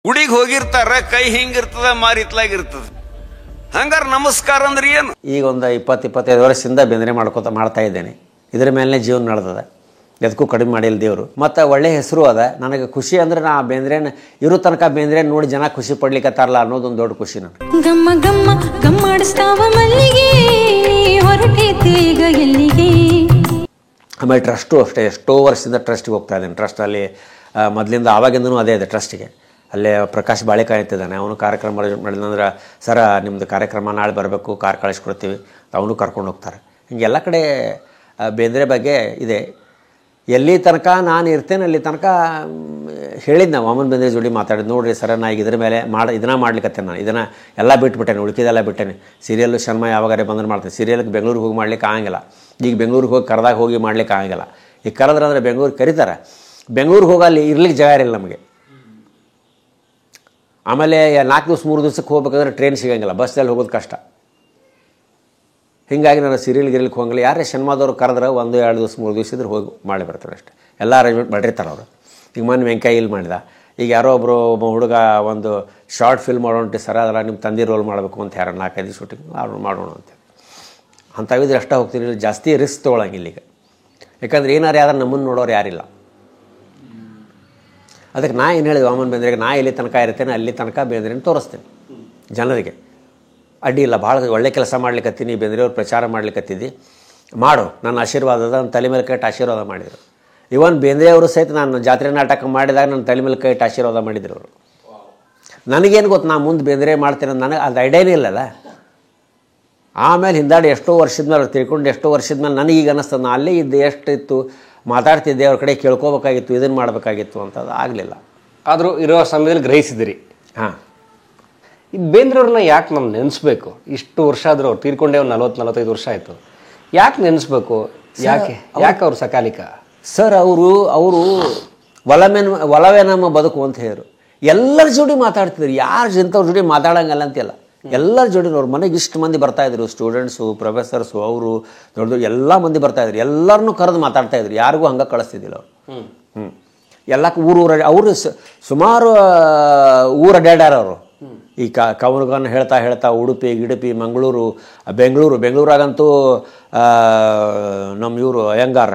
ಗುಡಿಗೆ ಹೋಗಿರ್ತಾರ, ಕೈ ಹಿಂಗಿರ್ತದ, ಮಾರಿತ್ಲಾಗಿರ್ತದ. ಹಂಗಾರ ನಮಸ್ಕಾರ ಅಂದ್ರೆ ಏನು? ಈಗ ಒಂದು 20-25 ವರ್ಷದಿಂದ ಬೇಂದ್ರೆ ಮಾಡ್ತಾ ಇದ್ದೇನೆ. ಇದರ ಮೇಲೆ ಜೀವನ ನಡೆದದ, ಎದಕ್ಕೂ ಕಡಿಮೆ ಮಾಡಿಲ್ಲ ದೇವರು. ಮತ್ತು ಒಳ್ಳೆ ಹೆಸರು ಅದ. ನನಗೆ ಖುಷಿ ಅಂದ್ರೆ ನಾ ಬೇಂದ್ರೆನ ಇರೋ ತನಕ ಬೇಂದ್ರೆ ನೋಡಿ ಜನ ಖುಷಿ ಪಡ್ಲಿಕ್ಕತ್ತಾರಲ್ಲ ಅನ್ನೋದೊಂದು ದೊಡ್ಡ ಖುಷಿ ನನಗೆ. ಗಮ್ಮ ಗಮ್ಮ ಗಮ್ಮಾಡಿಸ್ತಾವ ಮಲ್ಲಿಗೆ ಹೊರಟೈತಿ ಈಗ ಎಲ್ಲಿಗೆ. ಆಮೇಲೆ ಟ್ರಸ್ಟು ಅಷ್ಟೇ, ಎಷ್ಟೋ ವರ್ಷದಿಂದ ಟ್ರಸ್ಟಿಗೆ ಹೋಗ್ತಾ ಇದ್ದೇನೆ. ಟ್ರಸ್ಟಲ್ಲಿ ಮೊದಲಿಂದ ಆವಾಗಿಂದನೂ ಅದೇ ಇದೆ ಟ್ರಸ್ಟಿಗೆ. ಅಲ್ಲೇ ಪ್ರಕಾಶ್ ಬಾಳೆಕಾಯಿ ಇರ್ತಿದ್ದಾನೆ, ಅವನು ಕಾರ್ಯಕ್ರಮ ಮಾಡಿದಂದ್ರೆ ಸರ ನಿಮ್ಮದು ಕಾರ್ಯಕ್ರಮ ನಾಳೆ ಬರಬೇಕು, ಕಾರ್ ಕಳಿಸ್ಕೊಡ್ತೀವಿ, ಅವನು ಕರ್ಕೊಂಡು ಹೋಗ್ತಾರೆ. ಹಿಂಗೆಲ್ಲ ಕಡೆ ಬೇಂದ್ರೆ ಬಗ್ಗೆ ಇದೆ. ಎಲ್ಲಿ ತನಕ ನಾನು ಇರ್ತೇನೆ ಅಲ್ಲಿ ತನಕ ಹೇಳಿದ್ದು ನಾವು ವಾಮನ್ ಬೇಂದ್ರೆ ಜೋಡಿ ಮಾತಾಡಿದ್ದು. ನೋಡಿರಿ ಸರ ನಾ ಈಗ ಇದ್ರ ಮೇಲೆ ಇದನ್ನ ಮಾಡ್ಲಿಕ್ಕತ್ತೇನೆ, ನಾನು ಇದನ್ನು ಎಲ್ಲ ಬಿಟ್ಬಿಟ್ಟೇನೆ, ಉಳ್ಕಿದೆಲ್ಲ ಬಿಟ್ಟೇನೆ. ಸೀರಿಯಲ್ಲು ಶರ್ಮ ಯಾವಾಗಾರೆ ಬಂದ್ರೆ ಮಾಡ್ತೇನೆ. ಸೀರಿಯಲ್ಗೆ ಬೆಂಗಳೂರಿಗೆ ಹೋಗಿ ಮಾಡ್ಲಿಕ್ಕೆ ಆಗಂಗಿಲ್ಲ. ಈಗ ಬೆಂಗಳೂರಿಗೆ ಹೋಗಿ ಕರೆದಾಗ ಹೋಗಿ ಮಾಡ್ಲಿಕ್ಕೆ ಆಗಂಗಿಲ್ಲ. ಈಗ ಕರೆದ್ರೆ ಅಂದರೆ ಬೆಂಗಳೂರಿಗೆ ಕರೀತಾರೆ, ಬೆಂಗಳೂರಿಗೆ ಹೋಗಿ ಅಲ್ಲಿ ಇರ್ಲಿಕ್ಕೆ ಜಾಗ ಇರಲಿಲ್ಲ ನಮಗೆ. ಆಮೇಲೆ 4 ದಿವಸ 3 ದಿವಸಕ್ಕೆ ಹೋಗ್ಬೇಕಾದ್ರೆ ಟ್ರೈನ್ ಸಿಗೋಂಗಿಲ್ಲ, ಬಸ್ಸಲ್ಲಿ ಹೋಗೋದು ಕಷ್ಟ. ಹೀಗಾಗಿ ನಾನು ಸೀರಿಯಲ್ಗೆ ಇರ್ಲಿಕ್ಕೆ ಹೋಗಂಗಿಲ್ಲ. ಯಾರೇ ಸಿನಿಮಾದವ್ರು ಕರೆದ್ರೆ 1-2 ದಿವಸ 3 ದಿವಸ ಇದ್ರೆ ಹೋಗಿ ಮಾಡಿ ಬರ್ತಾರೆ ಅಷ್ಟೇ. ಎಲ್ಲ ಅರೇಂಜ್ಮೆಂಟ್ ಮಾಡಿರ್ತಾರೆ ಅವರು. ಈಗ ಮೊನ್ನೆ ವೆಂಕಯ್ಯ ಇಲ್ಲಿ ಮಾಡಿದ. ಈಗ ಯಾರೋ ಒಬ್ಬರು ಒಬ್ಬ ಹುಡುಗ ಒಂದು ಶಾರ್ಟ್ ಫಿಲ್ಮ್ ಮಾಡೋಂಟಿ, ಸರ ಅದರ ನಿಮ್ಮ ತಂದೆ ರೋಲ್ ಮಾಡಬೇಕು ಅಂತ ಯಾರು 4-5 ದಿವಸ ಶೂಟಿಂಗ್ ಅವ್ರು ಮಾಡೋಣ ಅಂತೇಳಿ ಅಂಥವಿದ್ರೆ ಅಷ್ಟೇ ಹೋಗ್ತೀನಿ. ಜಾಸ್ತಿ ರಿಸ್ಕ್ ತೊಗೊಳಂಗಿಲ್ಲ ಈಗ, ಯಾಕಂದ್ರೆ ಏನಾರು ಯಾರು ನಮ್ಮನ್ನು ನೋಡೋರು ಯಾರಿಲ್ಲ. ಅದಕ್ಕೆ ನಾ ಏನು ಹೇಳಿದೆ ವಾಮನ್ ಬೇಂದ್ರೆಗೆ, ನಾ ಎಲ್ಲಿ ತನಕ ಇರ್ತೇನೆ ಅಲ್ಲಿ ತನಕ ಬೇಂದ್ರೆನ ತೋರಿಸ್ತೇನೆ ಜನರಿಗೆ. ಅಡ್ಡಿ ಇಲ್ಲ, ಭಾಳ ಒಳ್ಳೆ ಕೆಲಸ ಮಾಡ್ಲಿಕ್ಕತ್ತೀನಿ, ಬೇಂದ್ರೆಯವ್ರು ಪ್ರಚಾರ ಮಾಡ್ಲಿಕ್ಕತ್ತಿದ್ದಿ, ಮಾಡು, ನನ್ನ ಆಶೀರ್ವಾದದ ನನ್ನ ತಲೆ ಮೇಲೆ ಕೈ ಇಟ್ಟು ಆಶೀರ್ವಾದ ಮಾಡಿದರು. ಇವನ್ ಬೇಂದ್ರೆಯವರು ಸಹಿತ ನಾನು ಜಾತ್ರೆ ನಾಟಕ ಮಾಡಿದಾಗ ನನ್ನ ತಲೆ ಮೇಲೆ ಕೈ ಇಟ್ಟು ಆಶೀರ್ವಾದ ಮಾಡಿದ್ರು ಅವರು. ನನಗೇನು ಗೊತ್ತು ನಾ ಮುಂದೆ ಬೇಂದ್ರೆ ಮಾಡ್ತೇನೆ, ನನಗೆ ಅದು ಐಡಿಯಾನೇ ಇಲ್ಲಲ್ಲ. ಆಮೇಲೆ ಹಿಂದಾಡಿ ಎಷ್ಟೋ ವರ್ಷದ ಮೇಲೆ ತಿಳ್ಕೊಂಡು ಎಷ್ಟೋ ವರ್ಷದ ಮೇಲೆ ನನಗೀಗ ಅನ್ನಿಸ್ತದೆ, ನಾ ಅಲ್ಲೇ ಇದ್ದೆ, ಎಷ್ಟಿತ್ತು ಮಾತಾಡ್ತಿದ್ದೆ, ಅವ್ರ ಕಡೆ ಕೇಳ್ಕೋಬೇಕಾಗಿತ್ತು, ಇದನ್ನು ಮಾಡಬೇಕಾಗಿತ್ತು ಅಂತ. ಅದು ಆಗಲಿಲ್ಲ. ಆದರೂ ಇರೋ ಸಮಯದಲ್ಲಿ ಗ್ರಹಿಸಿದಿರಿ. ಹಾಂ, ಈ ಬೇಂದ್ರವ್ರನ್ನ ಯಾಕೆ ನಾವು ನೆನೆಸ್ಬೇಕು? ಇಷ್ಟು ವರ್ಷ ಆದರೂ ಅವ್ರು ತೀರ್ಕೊಂಡೇ ಒಂದು 40-45 ವರ್ಷ ಆಯಿತು. ಯಾಕೆ ನೆನೆಸ್ಬೇಕು? ಯಾಕೆ ಅವ್ರು ಸಕಾಲಿಕ? ಸರ್, ಅವರು ಒಲವೇ ನಮ್ಮ ಬದುಕು ಅಂತ ಹೇಳಿದ್ರು. ಎಲ್ಲರ ಜೋಡಿ ಮಾತಾಡ್ತಿದ್ರು, ಯಾರು ಇಂಥವ್ರ ಜೋಡಿ ಮಾತಾಡಂಗಲ್ಲ ಅಂತಿಲ್ಲ. ಎಲ್ಲರ ಜೋಡಿ ಅವ್ರ ಮನೆಗೆ ಇಷ್ಟು ಮಂದಿ ಬರ್ತಾಯಿದ್ರು, ಸ್ಟೂಡೆಂಟ್ಸು, ಪ್ರೊಫೆಸರ್ಸು, ಅವರು ದೊಡ್ಡ ಎಲ್ಲ ಮಂದಿ ಬರ್ತಾಯಿದ್ರು. ಎಲ್ಲರನ್ನೂ ಕರೆದು ಮಾತಾಡ್ತಾಯಿದ್ರು, ಯಾರಿಗೂ ಹಂಗೆ ಕಳಿಸ್ತಿದ್ದಿಲ್ಲ ಅವರು. ಎಲ್ಲ ಅವರು ಸುಮಾರು ಊರು ಅಡ್ಯಾಡ್ಯಾರ ಅವರು. ಈ ಕವನಗನ್ನು ಹೇಳ್ತಾ ಉಡುಪಿ, ಗಿಡುಪಿ, ಮಂಗಳೂರು, ಬೆಂಗಳೂರಾಗಂತೂ ನಮ್ಮ ಇವರು ಅಯ್ಯಂಗಾರ,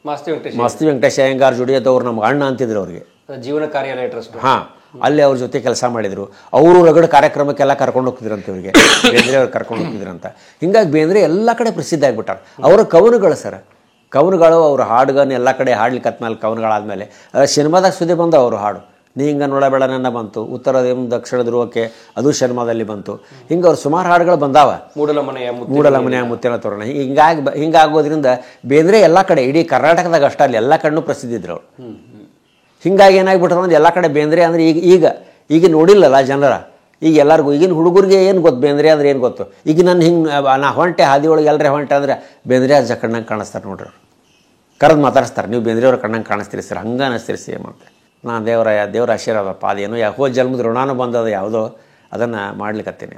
ಮಾಸ್ತಿ ವೆಂಕಟೇಶ ಅಯ್ಯಂಗಾರ್ ಜೋಡಿ ಅದವ್ರು ನಮ್ಗೆ ಅಣ್ಣ ಅಂತಿದ್ರು ಅವ್ರಿಗೆ. ಜೀವನ ಕಾರ್ಯಾಲಯ ಟ್ರಸ್ಟ್, ಹಾಂ, ಅಲ್ಲಿ ಅವ್ರ ಜೊತೆ ಕೆಲಸ ಮಾಡಿದರು. ಅವರು ರಗಡ ಕಾರ್ಯಕ್ರಮಕ್ಕೆಲ್ಲ ಕರ್ಕೊಂಡು ಹೋಗ್ತಿದ್ರಂತ ಇವರಿಗೆ, ಬೇಂದ್ರೆ ಅವ್ರು ಕರ್ಕೊಂಡು ಹೋಗ್ತಿದ್ರಂತ. ಹಿಂಗಾಗಿ ಬೇಂದ್ರೆ ಎಲ್ಲ ಕಡೆ ಪ್ರಸಿದ್ಧ ಆಗಿಬಿಟ್ಟಾರ. ಅವರ ಕವನಗಳು ಸರ್, ಕವನಗಳು ಅವ್ರ ಹಾಡುಗನ್ನು ಎಲ್ಲ ಕಡೆ ಹಾಡ್ಲಿಕ್ಕೆ ಹತ್ಮೇಲೆ ಕವನಗಳಾದ್ಮೇಲೆ ಸಿನಿಮಾದಾಗ ಸುದ್ದಿ ಬಂದ ಅವರು ಹಾಡು. ನೀ ಹಿಂಗೆ ನೋಡಬೇಡ ನನ್ನ ಬಂತು, ಉತ್ತರ ದಕ್ಷಿಣ ಧ್ರುವಕ್ಕೆ ಅದು ಸಿನಿಮಾದಲ್ಲಿ ಬಂತು. ಹಿಂಗೆ ಅವ್ರು ಸುಮಾರು ಹಾಡುಗಳು ಬಂದಾವ. ಮೂಡಲಮನೆಯ ಮುತ್ತಿನ ತೋರಣ. ಹಿಂಗಾಗೋದ್ರಿಂದ ಬೇಂದ್ರೆ ಎಲ್ಲ ಕಡೆ, ಇಡೀ ಕರ್ನಾಟಕದಾಗ ಅಷ್ಟೇ ಅಲ್ಲಿ ಎಲ್ಲ ಕಡೆನೂ ಪ್ರಸಿದ್ಧಿದ್ರು ಅವರು. ಹಿಂಗಾಗಿ ಏನಾಗ್ಬಿಟ್ರೆ ಅಂದ್ರೆ ಎಲ್ಲ ಕಡೆ ಬೇಂದ್ರೆ ಅಂದರೆ ಈಗ ನೋಡಿಲ್ಲಲ್ಲ ಜನರ. ಈಗ ಎಲ್ಲರಿಗೂ ಈಗಿನ ಹುಡುಗರಿಗೆ ಏನು ಗೊತ್ತು ಬೇಂದ್ರೆ ಅಂದ್ರೆ ಏನು ಗೊತ್ತು. ಈಗ ನಾ ಹೊಂಟೆ ಹಾದಿಯೊಳಗೆ ಎಲ್ಲರೇ ಹೊಂಟೆ ಅಂದರೆ ಬೇಂದ್ರೆ ಅಜ್ಜ ಕಣ್ಣಂಗೆ ಕಾಣಿಸ್ತಾರೆ ನೋಡ್ರಿ. ಕರೆದು ಮಾತಾಡಿಸ್ತಾರೆ, ನೀವು ಬೇಂದ್ರೆಯವ್ರ ಕಣ್ಣಂಗೆ ಕಾಣಿಸ್ತೀರಿ ಸರ್, ಹಂಗೆ ಅನ್ನಿಸ್ತೀರಿ ಸೇಮ್ ಅಂತ. ನಾನು ದೇವರ ಆಶೀರ್ವಾದಪ್ಪ, ಅದೇನೋ ಹೋದ ಜನ್ಮದ ಋಣಾನು ಬಂದದ ಯಾವುದೋ, ಅದನ್ನು ಮಾಡ್ಲಿಕ್ಕತ್ತೀನಿ.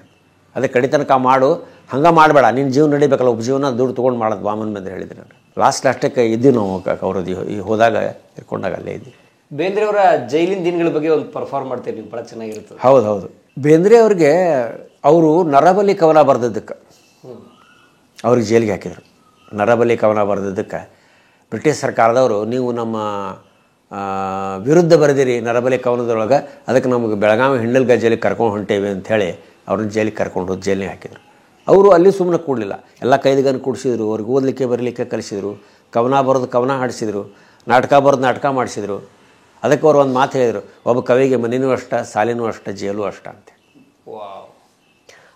ಅದಕ್ಕೆ ಕಡಿತನಕ ಮಾಡು, ಹಂಗೆ ಮಾಡಬೇಡ, ನಿನ್ನ ಜೀವನ ನಡಿಬೇಕಲ್ಲ, ಉಪಜೀವನ ದುಡ್ಡು ತೊಗೊಂಡು ಮಾಡೋದು ವಾಮನ್ ಬೇಂದ್ರೆ ಹೇಳಿದ್ದೀನಿ ನಾನು. ಲಾಸ್ಟಕ್ಕೆ ಇದ್ದೀವಿ ನಾವು ಅವ್ರದ್ದು ಹೋದಾಗ ಇರ್ಕೊಂಡಾಗ ಅಲ್ಲೇ ಇದ್ದೀವಿ. ಬೇಂದ್ರೆಯವರ ಜೈಲಿನ ದಿನಗಳ ಬಗ್ಗೆ ಒಂದು ಪರ್ಫಾರ್ಮ್ ಮಾಡ್ತೀರಿ ನೀವು, ಭಾಳ ಚೆನ್ನಾಗಿರುತ್ತೆ. ಹೌದು. ಬೇಂದ್ರೆ ಅವ್ರಿಗೆ ಅವರು ನರಬಲಿ ಕವನ ಬರೆದಿದ್ದಕ್ಕೆ ಅವ್ರಿಗೆ ಜೈಲಿಗೆ ಹಾಕಿದರು. ನರಬಲಿ ಕವನ ಬರೆದಿದ್ದಕ್ಕೆ ಬ್ರಿಟಿಷ್ ಸರ್ಕಾರದವರು, ನೀವು ನಮ್ಮ ವಿರುದ್ಧ ಬರೆದಿರಿ ನರಬಲಿ ಕವನದೊಳಗೆ, ಅದಕ್ಕೆ ನಮಗೆ ಬೆಳಗಾವಿ ಹಿಂಡಲ್ಗ ಜೈಲಿಗೆ ಕರ್ಕೊಂಡು ಹೊಂಟೇವಿ ಅಂಥೇಳಿ ಅವ್ರನ್ನ ಜೈಲಿಗೆ ಕರ್ಕೊಂಡು ಹೋಗಿ ಜೈಲಿಗೆ ಹಾಕಿದರು. ಅವರು ಅಲ್ಲಿ ಸುಮ್ಮನೆ ಕೂಡಲಿಲ್ಲ, ಎಲ್ಲ ಕೈದಿಗನ್ನು ಕೂಡಿಸಿದ್ರು, ಅವ್ರಿಗೆ ಓದಲಿಕ್ಕೆ ಬರಲಿಕ್ಕೆ ಕಲಿಸಿದರು, ಕವನ ಬರೆದು ಕವನ ಹಾಡಿಸಿದ್ರು, ನಾಟಕ ಬರೆದು ನಾಟಕ ಮಾಡಿಸಿದ್ರು. ಅದಕ್ಕೆ ಅವ್ರು ಒಂದು ಮಾತು ಹೇಳಿದರು, ಒಬ್ಬ ಕವಿಗೆ ಮನೆಯೂ ಅಷ್ಟ, ಸಾಲಿನೂ ಅಷ್ಟ, ಜೈಲು ಅಷ್ಟ ಅಂತ.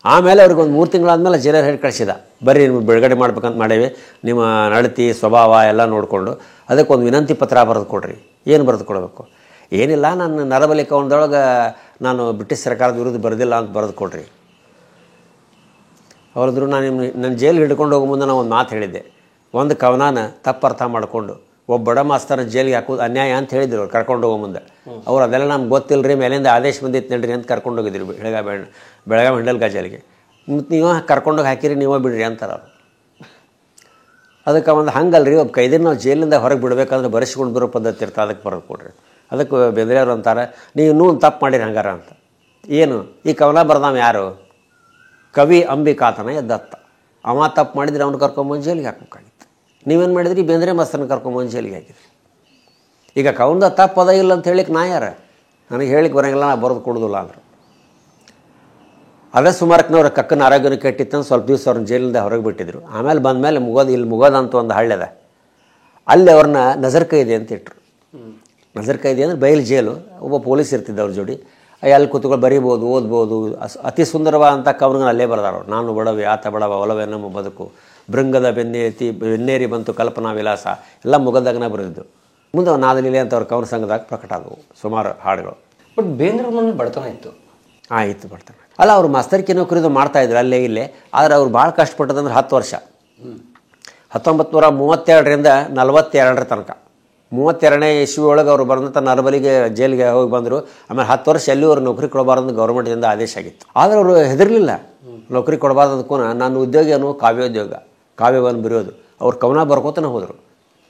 ಆಮೇಲೆ ಅವ್ರಿಗೆ ಒಂದು 3 ತಿಂಗಳಾದ್ಮೇಲೆ ಜೈಲರ್ ಹೇಳಿ ಕಳಿಸಿದ, ಬರ್ರಿ ನಿಮ್ಗೆ ಬಿಡುಗಡೆ ಮಾಡ್ಬೇಕಂತ ಮಾಡೇವಿ, ನಿಮ್ಮ ನಡತೆ ಸ್ವಭಾವ ಎಲ್ಲ ನೋಡಿಕೊಂಡು ಅದಕ್ಕೆ ಒಂದು ವಿನಂತಿ ಪತ್ರ ಬರೆದು ಕೊಡ್ರಿ. ಏನು ಬರೆದು ಕೊಡಬೇಕು? ಏನಿಲ್ಲ, ನಾನು ನರಬಲಿ ಕವನದೊಳಗೆ ನಾನು ಬ್ರಿಟಿಷ್ ಸರ್ಕಾರದ ವಿರುದ್ಧ ಬರೆದಿಲ್ಲ ಅಂತ ಬರೆದು ಕೊಡ್ರಿ. ಅವ್ರದ್ರು ನನ್ನ ಜೈಲು ಹಿಡ್ಕೊಂಡು ಹೋಗೋ ಮುಂದೆ ನಾನು ಒಂದು ಮಾತು ಹೇಳಿದ್ದೆ, ಒಂದು ಕವನಾನ ತಪ್ಪು ಅರ್ಥ ಮಾಡಿಕೊಂಡು ಒಬ್ಬ ಬಡ ಮಾಸ್ತರನ ಜೈಲಿಗೆ ಹಾಕೋದು ಅನ್ಯಾಯ ಅಂತ ಹೇಳಿದ್ರು ಅವ್ರು ಕರ್ಕೊಂಡು ಹೋಗೋ ಮುಂದೆ. ಅವ್ರು ಅದೆಲ್ಲ ನಮ್ಗೆ ಗೊತ್ತಿಲ್ಲ ರೀ, ಮೇಲಿಂದ ಆದೇಶ ಬಂದಿತ್ತು ನಡ್ರಿ ಅಂತ ಕರ್ಕೊಂಡು ಹೋಗಿದ್ರು ಬೆಳಗಾವಿ ಹಿಂಡಲ್ಗ ಜೈಲಿಗೆ. ಮತ್ತು ನೀವು ಕರ್ಕೊಂಡೋಗಿ ಹಾಕಿರಿ, ನೀವೇ ಬಿಡ್ರಿ ಅಂತಾರೆ ಅವರು. ಅದಕ್ಕೆ ಒಂದು ಹಂಗಲ್ರಿ, ಒಬ್ಬ ಕೈದಿನ ನಾವು ಜೈಲಿಂದ ಹೊರಗೆ ಬಿಡಬೇಕಂದ್ರೆ ಬರೆಸ್ಕೊಂಡು ಬರೋ ಪದ್ಧತಿ ಇರ್ತದೆ, ಅದಕ್ಕೆ ಬರೆದು ಕೊಡ್ರಿ. ಅದಕ್ಕೆ ಬೇಂದ್ರೆಯವ್ರು ಅಂತಾರೆ ನೀವು ಇನ್ನೂ ಒಂದು ತಪ್ಪು ಮಾಡಿರಿ ಹಂಗಾರ ಅಂತ. ಏನು ಈ ಕವನ ಬರ್ದಾವ ಯಾರು? ಕವಿ ಅಂಬಿಕಾತನ ದತ್ತ. ಅವ ತಪ್ಪು ಮಾಡಿದ್ರೆ ಅವ್ನು ಕರ್ಕೊಂಬಂದು ಜೈಲಿಗೆ ಹಾಕ್ಬೇಕಾಗಿತ್ತು. ನೀವೇನು ಮಾಡಿದ್ರಿ? ಬೇಂದ್ರೆ ಮಸ್ತನ ಕರ್ಕೊಂಬಂದು ಜೈಲಿಗೆ ಹಾಕಿದ್ರಿ. ಈಗ ಕವನದ ತಪ್ಪದ ಇಲ್ಲ ಅಂತ ಹೇಳಿಕ್ಕೆ ನಾ ಯಾರ? ನನಗೆ ಹೇಳಿಕ್ಕೆ ಬರೋಂಗಿಲ್ಲ, ನಾ ಬರೋದು ಕೊಡೋದಿಲ್ಲ ಅಂದರು. ಅದೇ ಸುಮಾರಕ್ನವ್ರ ಕಕ್ಕನ ಆರೋಗ್ಯನ ಕೆಟ್ಟಿತ್ತಂದು ಸ್ವಲ್ಪ ದಿವಸ ಅವ್ರನ್ನ ಜೈಲಿಂದ ಹೊರಗೆ ಬಿಟ್ಟಿದ್ರು. ಆಮೇಲೆ ಬಂದಮೇಲೆ ಮುಗೋದ ಅಂತ ಒಂದು ಹಳ್ಳಿ ಅದ, ಅಲ್ಲಿ ಅವ್ರನ್ನ ನಜರ್ ಕೈದಿ ಅಂತ ಇಟ್ಟರು. ನಜರ್ ಕೈದಿ ಅಂದರೆ ಬಯಲು ಜೈಲು. ಒಬ್ಬ ಪೊಲೀಸ್ ಇರ್ತಿದ್ದ ಅವ್ರ ಜೋಡಿ. ಅಲ್ಲಿ ಕೂತ್ಕೊಂಡು ಬರೀಬೋದು, ಓದ್ಬೋದು. ಅತಿ ಸುಂದರವಾದಂಥ ಕವನಗಳು ಅಲ್ಲೇ ಬರ್ದಾರ. ನಾನು ಬಡವೆ ಆತ ಬಡವ ಒಲವೇ ನಮ್ಮ ಬದುಕು, ಭೃಂಗದ ಬೆನ್ನೇರಿ ಬಂತು ಕಲ್ಪನಾ ವಿಲಾಸ ಎಲ್ಲ ಮುಗದಾಗನ ಬರೆದಿದ್ದು. ಮುಂದೆ ನಾದಲೀಲೆ ಅಂತ ಅವ್ರ ಕವನ ಸಂಘದಾಗ ಪ್ರಕಟ ಆದವು ಸುಮಾರು ಹಾಡುಗಳು. ಬಟ್ ಬೇಂದ್ರೆ ಮನೇಲಿ ಬಡತನ ಇತ್ತು. ಇತ್ತು ಬಡ್ತಾನೆ. ಅಲ್ಲ, ಅವರು ಮಾಸ್ತರ್ಕಿ ನೌಕರಿದು ಮಾಡ್ತಾಯಿದ್ರು ಅಲ್ಲೇ ಇಲ್ಲೇ. ಆದರೆ ಅವ್ರು ಭಾಳ ಕಷ್ಟಪಟ್ಟದಂದ್ರೆ 10 ವರ್ಷ, 1932ರಿಂದ 42 ತನಕ. 32ನೇ ಇಸ್ವಿ ಒಳಗೆ ಅವರು ಬಂದಂಥ ನರಬಲಿಗೆ ಜೈಲಿಗೆ ಹೋಗಿ ಬಂದರು. ಆಮೇಲೆ 10 ವರ್ಷ ಎಲ್ಲಿ ಅವ್ರು ನೌಕರಿ ಕೊಡಬಾರ್ದು ಗೌರ್ಮೆಂಟಿಂದ ಆದೇಶ ಆಗಿತ್ತು. ಆದರೆ ಅವರು ಹೆದರಲಿಲ್ಲ ನೌಕರಿ ಕೊಡಬಾರ್ದಕ್ಕೂ. ನನ್ನ ಉದ್ಯೋಗ ಏನು? ಕಾವ್ಯೋದ್ಯೋಗ, ಕಾವ್ಯವನ್ನು ಬರೆಯೋದು. ಅವ್ರು ಕವನ ಬರ್ಕೋತಾನೆ ಹೋದರು,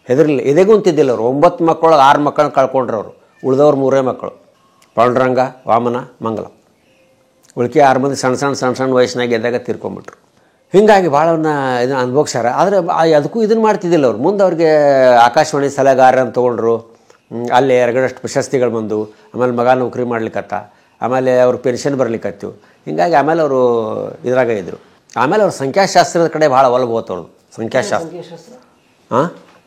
ಹೆದರಲಿಲ್ಲ. ಎದೆಗೂ ಅಂತಿದ್ದಿಲ್ಲ ಅವರು. 9 ಮಕ್ಕಳೊಳಗೆ 6 ಮಕ್ಕಳನ್ನ ಕಳ್ಕೊಂಡ್ರು ಅವರು. ಉಳಿದವ್ರು 3 ಮಕ್ಕಳು, ಪಾಂಡುರಂಗ, ವಾಮನ, ಮಂಗಲ. ಉಳಿಕೆ 6 ಮಂದಿ ಸಣ್ಣ ವಯಸ್ಸಿನಾಗ ಎದ್ದಾಗ ತೀರ್ಕೊಂಡ್ಬಿಟ್ರು. ಹೀಗಾಗಿ ಭಾಳವನ್ನ ಇದನ್ನು ಅನುಭವಿಸ್ಯಾರ. ಆದರೆ ಅದಕ್ಕೂ ಇದನ್ನು ಮಾಡ್ತಿದ್ದಿಲ್ಲ ಅವ್ರು. ಮುಂದೆ ಅವ್ರಿಗೆ ಆಕಾಶವಾಣಿ ಸಲಹೆಗಾರನ್ನು ತೊಗೊಂಡ್ರು. ಅಲ್ಲಿ 2 ಪ್ರಶಸ್ತಿಗಳು ಬಂದು. ಆಮೇಲೆ ಮಗ ನೌಕರಿ ಮಾಡ್ಲಿಕ್ಕತ್ತ. ಆಮೇಲೆ ಅವ್ರು ಪೆನ್ಷನ್ ಬರ್ಲಿಕ್ಕತ್ತು. ಹೀಗಾಗಿ ಆಮೇಲೆ ಅವರು ಇದ್ರಾಗ ಇದ್ದರು. ಆಮೇಲೆ ಅವ್ರು ಸಂಖ್ಯಾಶಾಸ್ತ್ರದ ಕಡೆ ಭಾಳ ಒಲವು ಹೋತವ್ರದ್ದು. ಸಂಖ್ಯಾಶಾಸ್ತ್ರ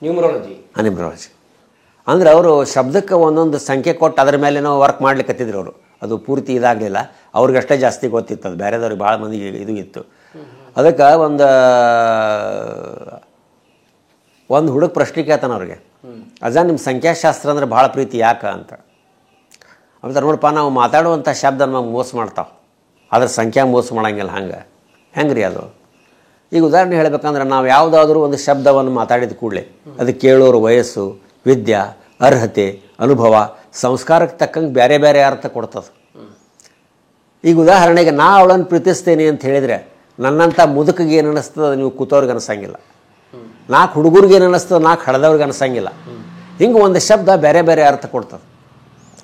ನ್ಯೂಮರಾಲಜಿ. ನ್ಯೂಮರಾಲಜಿ ಅಂದರೆ ಅವರು ಶಬ್ದಕ್ಕೆ ಒಂದೊಂದು ಸಂಖ್ಯೆ ಕೊಟ್ಟು ಅದ್ರ ಮೇಲೇನೋ ವರ್ಕ್ ಮಾಡ್ಲಿಕ್ಕತ್ತಿದ್ರು ಅವರು. ಅದು ಪೂರ್ತಿ ಇದಾಗಲಿಲ್ಲ. ಅವ್ರಿಗಷ್ಟೇ ಜಾಸ್ತಿ ಗೊತ್ತಿತ್ತು. ಅದು ಬೇರೆದವ್ರಿಗೆ ಭಾಳ ಮಂದಿಗೆ ಇದು ಇತ್ತು. ಅದಕ್ಕೆ ಒಂದು ಹುಡುಗ ಪ್ರಶ್ನೆ ಕೇಳ್ತಾನೆ ಅವ್ರಿಗೆ, ಅಜ್ಜ ನಿಮ್ಮ ಸಂಖ್ಯಾಶಾಸ್ತ್ರ ಅಂದರೆ ಭಾಳ ಪ್ರೀತಿ ಯಾಕೆ ಅಂತ. ಅಂತ ನೋಡಪ್ಪ, ನಾವು ಮಾತಾಡುವಂಥ ಶಬ್ದ ನಮಗೆ ಮೋಸ ಮಾಡ್ತಾವೆ, ಅದ್ರ ಸಂಖ್ಯಾ ಮೋಸ ಮಾಡೋಂಗಿಲ್ಲ. ಹೆಂಗೆ ರೀ ಅದು? ಈಗ ಉದಾಹರಣೆ ಹೇಳಬೇಕಂದ್ರೆ ನಾವು ಯಾವುದಾದ್ರೂ ಒಂದು ಶಬ್ದವನ್ನು ಮಾತಾಡಿದ ಕೂಡಲೇ ಅದು ಕೇಳೋರು ವಯಸ್ಸು, ವಿದ್ಯೆ, ಅರ್ಹತೆ, ಅನುಭವ, ಸಂಸ್ಕಾರಕ್ಕೆ ತಕ್ಕಂಗೆ ಬೇರೆ ಬೇರೆ ಅರ್ಥ ಕೊಡ್ತದೆ. ಈಗ ಉದಾಹರಣೆಗೆ ನಾ ಅವಳನ್ನು ಪ್ರೀತಿಸ್ತೇನೆ ಅಂತ ಹೇಳಿದರೆ ನನ್ನಂಥ ಮುದುಕಿಗೆ ಏನು ಅನ್ನಿಸ್ತದೆ ನೀವು ಕೂತವ್ರಿಗೆ ಅನಿಸಂಗಿಲ್ಲ. 4 ಹುಡುಗರಿಗೆ ಏನು ಅನ್ನಿಸ್ತದೆ 4 ಹಳದವ್ರಿಗೆ ಅನಿಸಂಗಿಲ್ಲ. ಹಿಂಗೆ ಒಂದು ಶಬ್ದ ಬೇರೆ ಬೇರೆ ಅರ್ಥ ಕೊಡ್ತದೆ.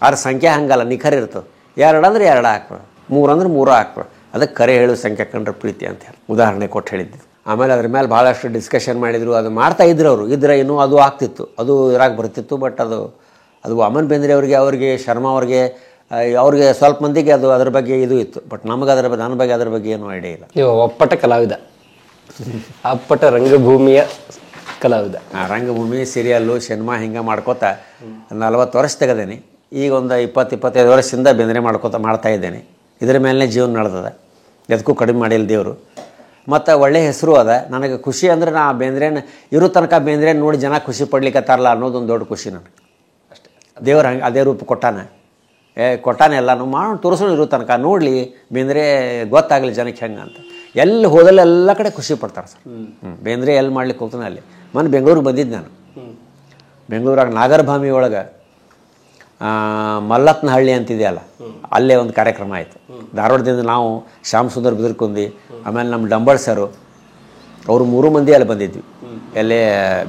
ಆದ್ರೆ ಸಂಖ್ಯೆ ಹಂಗಲ್ಲ, ನಿಖರ ಇರ್ತದೆ. 2 ಅಂದ್ರೆ 2 ಹಾಕ್ಬೇಕು, 3 ಅಂದ್ರೆ 3 ಹಾಕ್ಬೇಕು. ಅದಕ್ಕೆ ಕರೆ ಹೇಳು ಸಂಖ್ಯೆ ಕಂಡ್ರೆ ಪ್ರೀತಿ ಅಂತ ಹೇಳಿ ಉದಾಹರಣೆ ಕೊಟ್ಟು ಹೇಳಿದ್ದು. ಆಮೇಲೆ ಅದ್ರ ಮೇಲೆ ಭಾಳಷ್ಟು ಡಿಸ್ಕಷನ್ ಮಾಡಿದರು. ಅದು ಮಾಡ್ತಾ ಇದ್ರು ಅವರು. ಇದ್ರೆ ಇನ್ನೂ ಅದು ಆಗ್ತಿತ್ತು, ಅದು ಇರಾಗ ಬರ್ತಿತ್ತು. ಬಟ್ ಅದು ವಾಮನ ಬೇಂದ್ರೆ ಅವ್ರಿಗೆ ಶರ್ಮಾ ಅವ್ರಿಗೆ ಸ್ವಲ್ಪ ಮಂದಿಗೆ ಅದು ಅದ್ರ ಬಗ್ಗೆ ಇದು ಇತ್ತು. ಬಟ್ ನಮಗೆ ನನ್ನ ಬಗ್ಗೆ ಅದ್ರ ಬಗ್ಗೆ ಏನೂ ಐಡಿಯಾ ಇಲ್ಲ. ನೀವು ಒಪ್ಪಟ ಕಲಾವಿದ, ಅಪ್ಪಟ ರಂಗಭೂಮಿಯ ಕಲಾವಿದ. ರಂಗಭೂಮಿ, ಸೀರಿಯಲ್ಲು, ಸಿನಿಮಾ ಹಿಂಗೆ ಮಾಡ್ಕೋತಾ 40 ವರ್ಷ ತೆಗೆದೇನೆ. ಈಗ ಒಂದು 20-25 ವರ್ಷದಿಂದ ಬೇಂದ್ರೆ ಮಾಡ್ತಾ ಇದ್ದೇನೆ. ಇದ್ರ ಮೇಲೇ ಜೀವನ ನಡೆದದ. ಎದಕ್ಕೂ ಕಡಿಮೆ ಮಾಡಿಲ್ಲ ದೇವರು. ಮತ್ತು ಒಳ್ಳೆಯ ಹೆಸರು ಅದ. ನನಗೆ ಖುಷಿ ಅಂದರೆ ನಾ ಬೇಂದ್ರೆನ ಇರೋ ತನಕ ಬೇಂದ್ರೆನ ನೋಡಿ ಜನ ಖುಷಿ ಪಡ್ಲಿಕ್ಕತ್ತಾರಲ್ಲ ಅನ್ನೋದೊಂದು ದೊಡ್ಡ ಖುಷಿ ನನಗೆ. ಅಷ್ಟೇ. ದೇವ್ರು ಹಂಗೆ ಅದೇ ರೂಪ ಕೊಟ್ಟಾನೆ ಎಲ್ಲ ನಾವು ಮಾಡೋಣ, ತೋರಿಸೋಣ. ಇರೋ ತನಕ ನೋಡಲಿ, ಬೇಂದ್ರೆ ಗೊತ್ತಾಗಲಿ ಜನಕ್ಕೆ ಹೆಂಗೆ ಅಂತ. ಎಲ್ಲಿ ಹೋದಲ್ಲ ಎಲ್ಲ ಕಡೆ ಖುಷಿ ಪಡ್ತಾರೆ ಸರ್. ಬೇಂದ್ರೆ ಎಲ್ಲಿ ಮಾಡ್ಲಿಕ್ಕೆ ಹೋಗ್ತಾನೆ ಅಲ್ಲಿ. ಮೊನ್ನೆ ಬೆಂಗಳೂರಿಗೆ ಬಂದಿದ್ದು ನಾನು. ಬೆಂಗಳೂರಾಗ ನಾಗರಭಾಮಿ ಒಳಗೆ ಮಲ್ಲತ್ನಹಳ್ಳಿ ಅಂತಿದೆಯಲ್ಲ, ಅಲ್ಲೇ ಒಂದು ಕಾರ್ಯಕ್ರಮ ಆಯಿತು. ಧಾರವಾಡದಿಂದ ನಾವು ಶ್ಯಾಮ್ ಸುಂದರ್ ಬಿದಿರ್ಕುಂದಿ, ಆಮೇಲೆ ನಮ್ಮ ಡಂಬಳ್ ಸರು, ಅವರು 3 ಮಂದಿ ಅಲ್ಲಿ ಬಂದಿದ್ವಿ ಎಲ್ಲೇ